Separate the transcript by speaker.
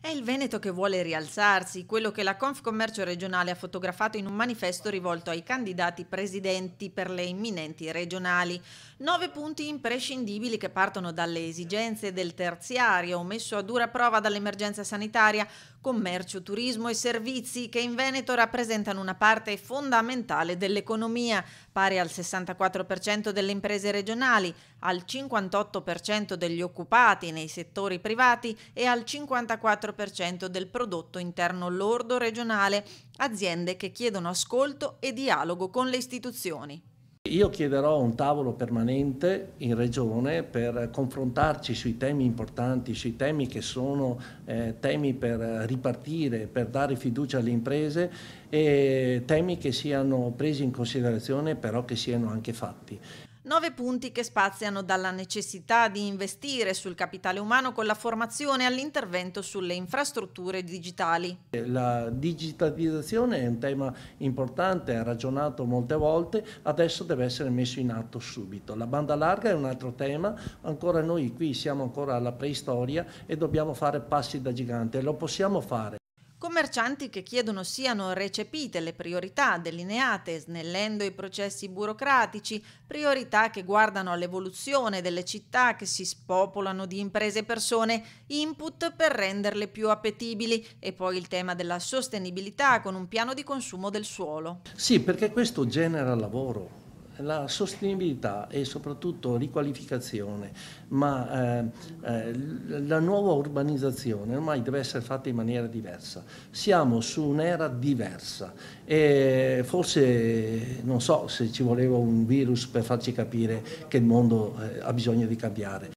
Speaker 1: È il Veneto che vuole rialzarsi, quello che la Confcommercio regionale ha fotografato in un manifesto rivolto ai candidati presidenti per le imminenti regionali. 9 punti imprescindibili che partono dalle esigenze del terziario, messo a dura prova dall'emergenza sanitaria, commercio, turismo e servizi che in Veneto rappresentano una parte fondamentale dell'economia, pari al 64% delle imprese regionali, al 58% degli occupati nei settori privati e al 54% del prodotto interno lordo regionale, aziende che chiedono ascolto e dialogo con le istituzioni.
Speaker 2: Io chiederò un tavolo permanente in Regione per confrontarci sui temi importanti, sui temi che sono temi per ripartire, per dare fiducia alle imprese e temi che siano presi in considerazione però che siano anche fatti.
Speaker 1: 9 punti che spaziano dalla necessità di investire sul capitale umano con la formazione all'intervento sulle infrastrutture digitali.
Speaker 2: La digitalizzazione è un tema importante, ha ragionato molte volte, adesso deve essere messo in atto subito. La banda larga è un altro tema, ancora noi qui siamo ancora alla preistoria e dobbiamo fare passi da gigante, lo possiamo fare.
Speaker 1: Commercianti che chiedono siano recepite le priorità delineate snellendo i processi burocratici, priorità che guardano all'evoluzione delle città che si spopolano di imprese e persone, input per renderle più appetibili e poi il tema della sostenibilità con un piano di consumo del suolo.
Speaker 2: Sì, perché questo genera lavoro. La sostenibilità e soprattutto riqualificazione, ma la nuova urbanizzazione ormai deve essere fatta in maniera diversa. Siamo su un'era diversa e forse non so se ci voleva un virus per farci capire che il mondo ha bisogno di cambiare.